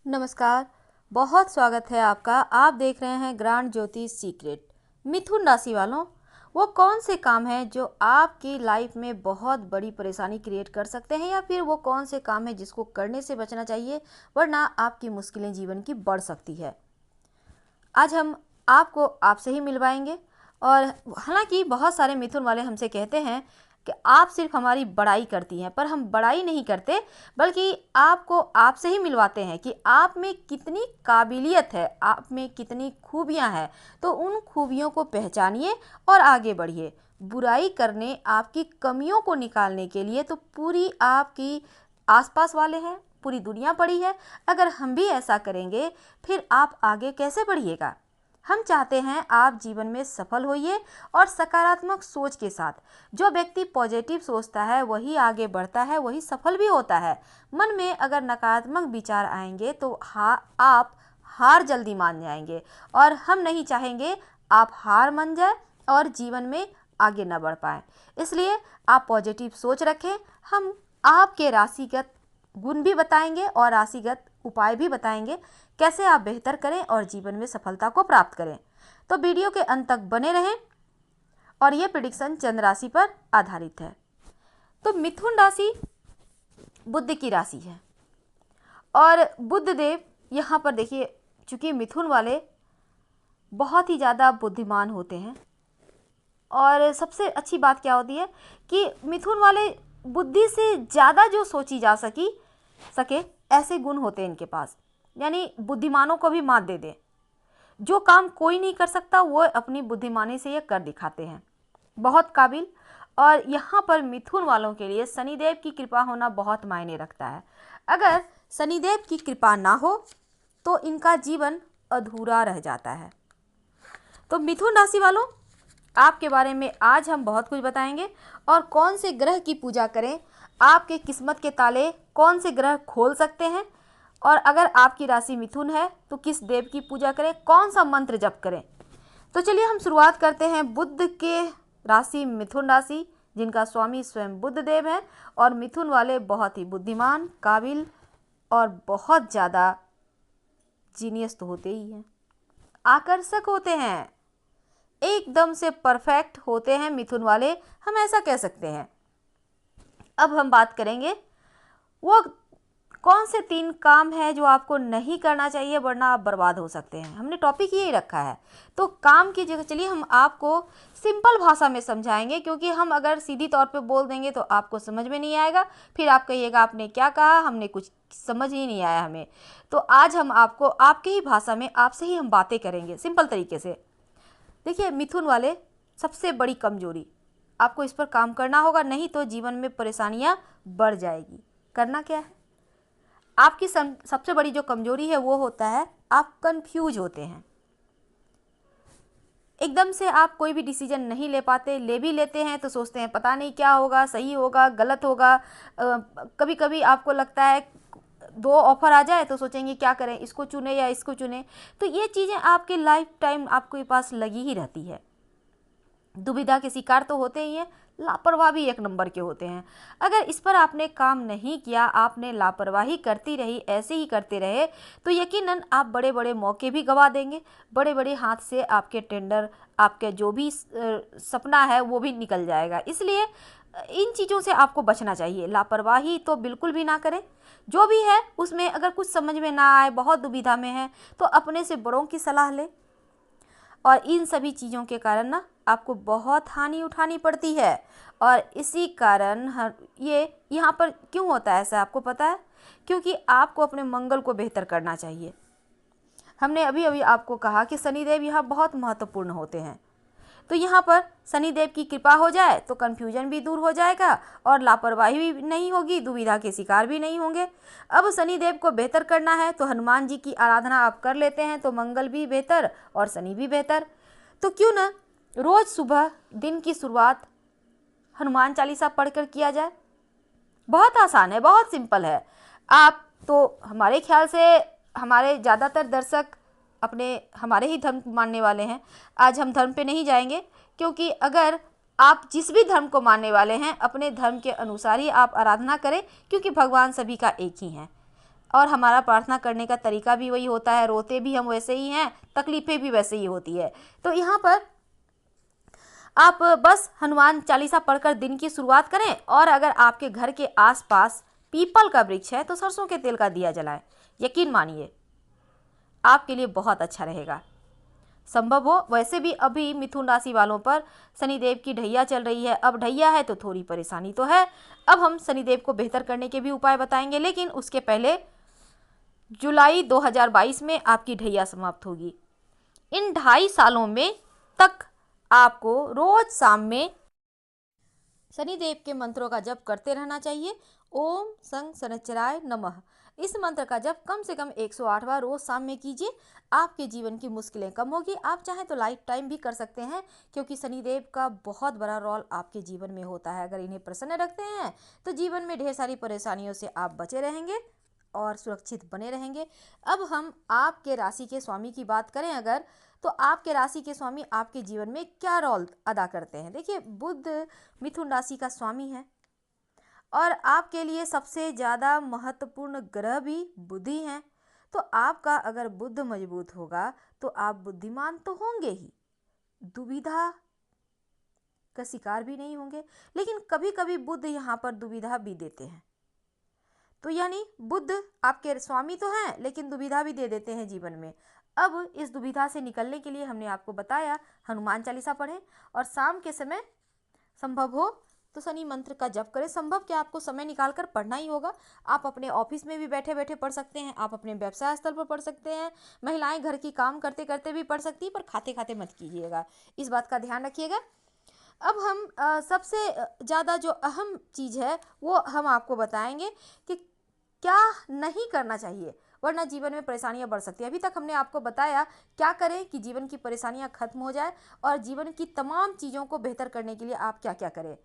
नमस्कार। बहुत स्वागत है आपका। आप देख रहे हैं ग्रांड ज्योति सीक्रेट। मिथुन राशि वालों, वो कौन से काम हैं जो आपकी लाइफ में बहुत बड़ी परेशानी क्रिएट कर सकते हैं, या फिर वो कौन से काम हैं जिसको करने से बचना चाहिए, वरना आपकी मुश्किलें जीवन की बढ़ सकती है। आज हम आपको आपसे ही मिलवाएंगे। और हालांकि बहुत सारे मिथुन वाले हमसे कहते हैं कि आप सिर्फ हमारी बड़ाई करती हैं, पर हम बड़ाई नहीं करते, बल्कि आपको आपसे ही मिलवाते हैं कि आप में कितनी काबिलियत है, आप में कितनी खूबियां हैं। तो उन खूबियों को पहचानिए और आगे बढ़िए। बुराई करने, आपकी कमियों को निकालने के लिए तो पूरी आपकी आसपास वाले हैं, पूरी दुनिया पड़ी है। अगर हम भी ऐसा करेंगे, फिर आप आगे कैसे बढ़िएगा। हम चाहते हैं आप जीवन में सफल होइए और सकारात्मक सोच के साथ। जो व्यक्ति पॉजिटिव सोचता है वही आगे बढ़ता है, वही सफल भी होता है। मन में अगर नकारात्मक विचार आएंगे तो आप हार जल्दी मान जाएंगे, और हम नहीं चाहेंगे आप हार मान जाए और जीवन में आगे न बढ़ पाए। इसलिए आप पॉजिटिव सोच रखें। हम आपके राशिगत गुण भी बताएंगे और राशिगत उपाय भी बताएंगे, कैसे आप बेहतर करें और जीवन में सफलता को प्राप्त करें। तो वीडियो के अंत तक बने रहें। और ये प्रेडिक्शन चंद्र राशि पर आधारित है। तो मिथुन राशि बुध की राशि है, और बुध देव यहाँ पर देखिए, चूंकि मिथुन वाले बहुत ही ज़्यादा बुद्धिमान होते हैं, और सबसे अच्छी बात क्या होती है कि मिथुन वाले बुद्धि से ज़्यादा जो सोची जा सके ऐसे गुण होते हैं इनके पास। यानी बुद्धिमानों को भी मात दे दे। जो काम कोई नहीं कर सकता वो अपनी बुद्धिमानी से ये कर दिखाते हैं। बहुत काबिल। और यहाँ पर मिथुन वालों के लिए शनिदेव की कृपा होना बहुत मायने रखता है। अगर शनिदेव की कृपा ना हो तो इनका जीवन अधूरा रह जाता है। तो मिथुन राशि वालों, आपके बारे में आज हम बहुत कुछ बताएंगे, और कौन से ग्रह की पूजा करें, आपके किस्मत के ताले कौन से ग्रह खोल सकते हैं, और अगर आपकी राशि मिथुन है तो किस देव की पूजा करें, कौन सा मंत्र जप करें। तो चलिए हम शुरुआत करते हैं बुध के राशि मिथुन राशि, जिनका स्वामी स्वयं बुध देव है। और मिथुन वाले बहुत ही बुद्धिमान, काबिल और बहुत ज़्यादा जीनियस तो होते ही हैं, आकर्षक होते हैं, एकदम से परफेक्ट होते हैं मिथुन वाले, हम ऐसा कह सकते हैं। अब हम बात करेंगे वो कौन से 3 काम हैं जो आपको नहीं करना चाहिए, वरना आप बर्बाद हो सकते हैं। हमने टॉपिक यही रखा है। तो काम की जगह चलिए हम आपको सिंपल भाषा में समझाएंगे, क्योंकि हम अगर सीधी तौर पे बोल देंगे तो आपको समझ में नहीं आएगा, फिर आप कहिएगा आपने क्या कहा, हमने कुछ समझ ही नहीं आया हमें। तो आज हम आपको आपकी ही भाषा में आपसे ही हम बातें करेंगे सिंपल तरीके से। देखिए मिथुन वाले, सबसे बड़ी कमजोरी, आपको इस पर काम करना होगा, नहीं तो जीवन में परेशानियां बढ़ जाएगी। करना क्या है, आपकी सबसे बड़ी जो कमजोरी है वो होता है आप कंफ्यूज होते हैं। एकदम से आप कोई भी डिसीजन नहीं ले पाते, ले भी लेते हैं तो सोचते हैं पता नहीं क्या होगा, सही होगा गलत होगा। कभी कभी आपको लगता है 2 ऑफर आ जाए तो सोचेंगे क्या करें, इसको चुने या इसको चुने। तो ये चीज़ें आपके लाइफ टाइम आपके पास लगी ही रहती है। दुविधा के शिकार तो होते ही हैं, लापरवाह भी 1 नंबर के होते हैं। अगर इस पर आपने काम नहीं किया, आपने लापरवाही करती रही, ऐसे ही करते रहे, तो यकीनन आप बड़े बड़े मौके भी गंवा देंगे। बड़े बड़े हाथ से आपके टेंडर, आपके जो भी सपना है वो भी निकल जाएगा। इसलिए इन चीज़ों से आपको बचना चाहिए। लापरवाही तो बिल्कुल भी ना करें। जो भी है उसमें अगर कुछ समझ में ना आए, बहुत दुविधा में है, तो अपने से बड़ों की सलाह लें। और इन सभी चीज़ों के कारण ना आपको बहुत हानि उठानी पड़ती है। और इसी कारण ये यहाँ पर क्यों होता है ऐसा आपको पता है? क्योंकि आपको अपने मंगल को बेहतर करना चाहिए। हमने अभी अभी आपको कहा कि शनिदेव यहाँ बहुत महत्वपूर्ण होते हैं। तो यहाँ पर शनिदेव की कृपा हो जाए तो कन्फ्यूजन भी दूर हो जाएगा, और लापरवाही भी नहीं होगी, दुविधा के शिकार भी नहीं होंगे। अब शनिदेव को बेहतर करना है तो हनुमान जी की आराधना आप कर लेते हैं तो मंगल भी बेहतर और शनि भी बेहतर। तो क्यों ना रोज़ सुबह दिन की शुरुआत हनुमान चालीसा पढ़कर किया जाए। बहुत आसान है, बहुत सिंपल है। आप तो हमारे ख्याल से हमारे ज़्यादातर दर्शक हमारे ही धर्म को मानने वाले हैं। आज हम धर्म पे नहीं जाएंगे, क्योंकि अगर आप जिस भी धर्म को मानने वाले हैं अपने धर्म के अनुसार ही आप आराधना करें, क्योंकि भगवान सभी का एक ही है। और हमारा प्रार्थना करने का तरीका भी वही होता है, रोते भी हम वैसे ही हैं, तकलीफ़ें भी वैसे ही होती है। तो यहाँ पर आप बस हनुमान चालीसा पढ़कर दिन की शुरुआत करें, और अगर आपके घर के आसपास पीपल का वृक्ष है तो सरसों के तेल का दिया जलाएं। यकीन मानिए आपके लिए बहुत अच्छा रहेगा। संभव हो, वैसे भी अभी मिथुन राशि वालों पर शनिदेव की ढैया चल रही है। अब ढैया है तो थोड़ी परेशानी तो है। अब हम शनिदेव को बेहतर करने के भी उपाय बताएंगे, लेकिन उसके पहले जुलाई 2022 में आपकी ढैया समाप्त होगी। इन 2.5 सालों में तक आपको रोज शाम में शनिदेव के मंत्रों का जप करते रहना चाहिए। ओम संग शनिचराय नमः, इस मंत्र का जप कम से कम 108 बार रोज शाम में कीजिए। आपके जीवन की मुश्किलें कम होगी। आप चाहें तो लाइफ टाइम भी कर सकते हैं, क्योंकि शनिदेव का बहुत बड़ा रोल आपके जीवन में होता है। अगर इन्हें प्रसन्न रखते हैं तो जीवन में ढेर सारी परेशानियों से आप बचे रहेंगे और सुरक्षित बने रहेंगे। अब हम आपके राशि के स्वामी की बात करें अगर, तो आपके राशि के स्वामी आपके जीवन में क्या रोल अदा करते हैं। देखिए, बुध मिथुन राशि का स्वामी है, और आपके लिए सबसे ज़्यादा महत्वपूर्ण ग्रह भी बुध ही हैं। तो आपका अगर बुध मजबूत होगा तो आप बुद्धिमान तो होंगे ही, दुविधा का शिकार भी नहीं होंगे। लेकिन कभी कभी बुध यहाँ पर दुविधा भी देते हैं। तो यानी बुध आपके स्वामी तो हैं, लेकिन दुविधा भी दे देते हैं जीवन में। अब इस दुविधा से निकलने के लिए हमने आपको बताया हनुमान चालीसा पढ़ें, और शाम के समय संभव हो तो शनि मंत्र का जप करें। संभव क्या, आपको समय निकाल कर पढ़ना ही होगा। आप अपने ऑफिस में भी बैठे बैठे पढ़ सकते हैं, आप अपने व्यवसाय स्थल पर पढ़ सकते हैं, महिलाएं घर की काम करते करते भी पढ़ सकती हैं, पर खाते खाते मत कीजिएगा, इस बात का ध्यान रखिएगा। अब हम सबसे ज़्यादा जो अहम चीज़ है वो हम आपको बताएंगे कि क्या नहीं करना चाहिए, वरना जीवन में परेशानियां बढ़ सकती हैं। अभी तक हमने आपको बताया क्या करें कि जीवन की परेशानियां खत्म हो जाए, और जीवन की तमाम चीज़ों को बेहतर करने के लिए आप क्या क्या करें।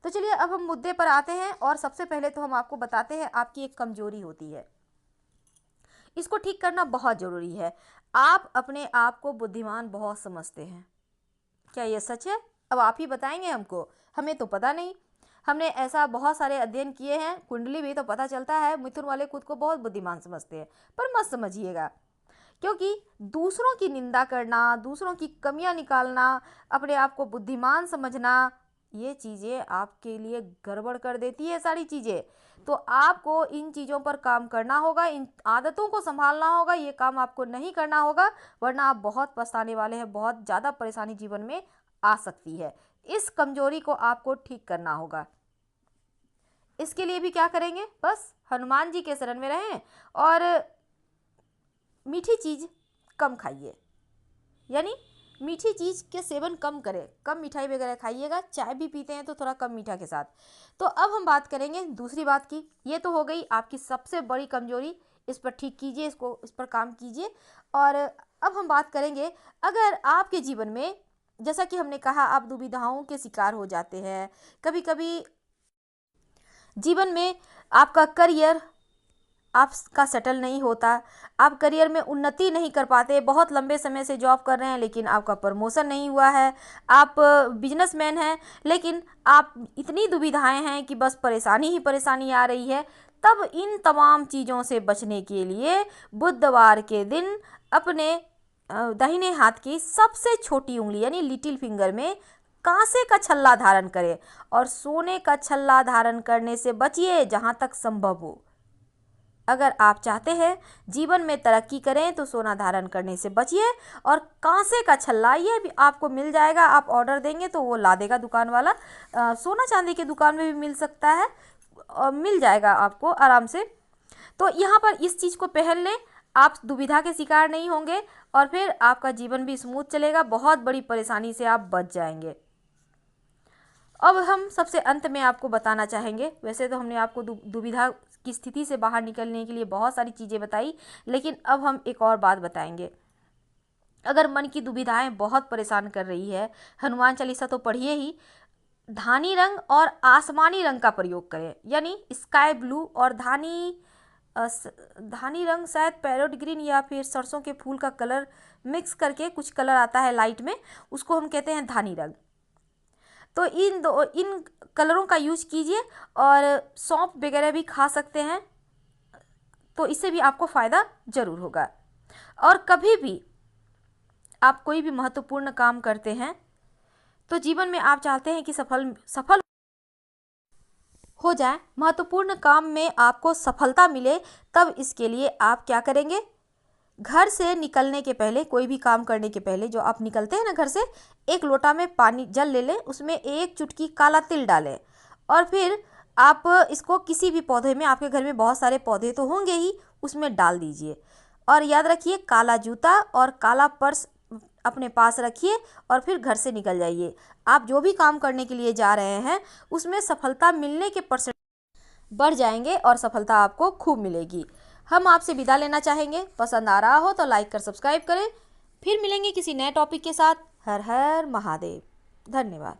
तो चलिए अब हम मुद्दे पर आते हैं, और सबसे पहले तो हम आपको बताते हैं आपकी एक कमजोरी होती है, इसको ठीक करना बहुत ज़रूरी है। आप अपने आप को बुद्धिमान बहुत समझते हैं, क्या ये सच है? अब आप ही बताएंगे हमको, हमें तो पता नहीं। हमने ऐसा बहुत सारे अध्ययन किए हैं, कुंडली भी, तो पता चलता है मिथुन वाले खुद को बहुत बुद्धिमान समझते हैं। पर मत समझिएगा, क्योंकि दूसरों की निंदा करना, दूसरों की कमियां निकालना, अपने आप को बुद्धिमान समझना, ये चीज़ें आपके लिए गड़बड़ कर देती है सारी चीज़ें। तो आपको इन चीज़ों पर काम करना होगा, इन आदतों को संभालना होगा। ये काम आपको नहीं करना होगा, वरना आप बहुत पछताने वाले हैं, बहुत ज़्यादा परेशानी जीवन में आ सकती है। इस कमजोरी को आपको ठीक करना होगा। इसके लिए भी क्या करेंगे, बस हनुमान जी के शरण में रहें, और मीठी चीज़ कम खाइए, यानी मीठी चीज़ के सेवन कम करें, कम मिठाई वगैरह खाइएगा। चाय भी पीते हैं तो थोड़ा कम मीठा के साथ। तो अब हम बात करेंगे दूसरी बात की। ये तो हो गई आपकी सबसे बड़ी कमजोरी, इस पर ठीक कीजिए, इस पर काम कीजिए। और अब हम बात करेंगे, अगर आपके जीवन में, जैसा कि हमने कहा, आप दुविधाओं के शिकार हो जाते हैं, कभी कभी जीवन में आपका करियर आपका सेटल नहीं होता, आप करियर में उन्नति नहीं कर पाते, बहुत लंबे समय से जॉब कर रहे हैं लेकिन आपका प्रमोशन नहीं हुआ है, आप बिजनेसमैन हैं लेकिन आप इतनी दुविधाएं हैं कि बस परेशानी ही परेशानी आ रही है। तब इन तमाम चीज़ों से बचने के लिए बुधवार के दिन अपने दाहिने हाथ की सबसे छोटी उंगली यानी लिटिल फिंगर में कांसे का छल्ला धारण करें, और सोने का छल्ला धारण करने से बचिए जहाँ तक संभव हो। अगर आप चाहते हैं जीवन में तरक्की करें तो सोना धारण करने से बचिए, और कांसे का छल्ला ये भी आपको मिल जाएगा, आप ऑर्डर देंगे तो वो ला देगा दुकान वाला। सोना चांदी की दुकान में भी मिल सकता है, और मिल जाएगा आपको आराम से। तो यहाँ पर इस चीज़ को पहन लें, आप दुविधा के शिकार नहीं होंगे, और फिर आपका जीवन भी स्मूथ चलेगा, बहुत बड़ी परेशानी से आप बच जाएंगे। अब हम सबसे अंत में आपको बताना चाहेंगे, वैसे तो हमने आपको दुविधा की स्थिति से बाहर निकलने के लिए बहुत सारी चीज़ें बताई, लेकिन अब हम एक और बात बताएंगे। अगर मन की दुविधाएं बहुत परेशान कर रही है, हनुमान चालीसा तो पढ़िए ही, धानी रंग और आसमानी रंग का प्रयोग करें, यानी स्काई ब्लू और धानी रंग, शायद पैरोट ग्रीन या फिर सरसों के फूल का कलर मिक्स करके कुछ कलर आता है लाइट में, उसको हम कहते हैं धानी रंग। तो इन कलरों का यूज कीजिए, और सौंफ वगैरह भी खा सकते हैं तो इससे भी आपको फ़ायदा ज़रूर होगा। और कभी भी आप कोई भी महत्वपूर्ण काम करते हैं तो जीवन में आप चाहते हैं कि सफल हो जाए, महत्वपूर्ण काम में आपको सफलता मिले, तब इसके लिए आप क्या करेंगे? घर से निकलने के पहले, कोई भी काम करने के पहले जो आप निकलते हैं ना घर से, एक लोटा में पानी जल ले लें, उसमें एक चुटकी काला तिल डालें और फिर आप इसको किसी भी पौधे में, आपके घर में बहुत सारे पौधे तो होंगे ही, उसमें डाल दीजिए। और याद रखिए, काला जूता और काला पर्स अपने पास रखिए और फिर घर से निकल जाइए। आप जो भी काम करने के लिए जा रहे हैं उसमें सफलता मिलने के परसेंट बढ़ जाएंगे और सफलता आपको खूब मिलेगी। हम आपसे विदा लेना चाहेंगे। पसंद आ रहा हो तो लाइक कर सब्सक्राइब करें। फिर मिलेंगे किसी नए टॉपिक के साथ। हर हर महादेव। धन्यवाद।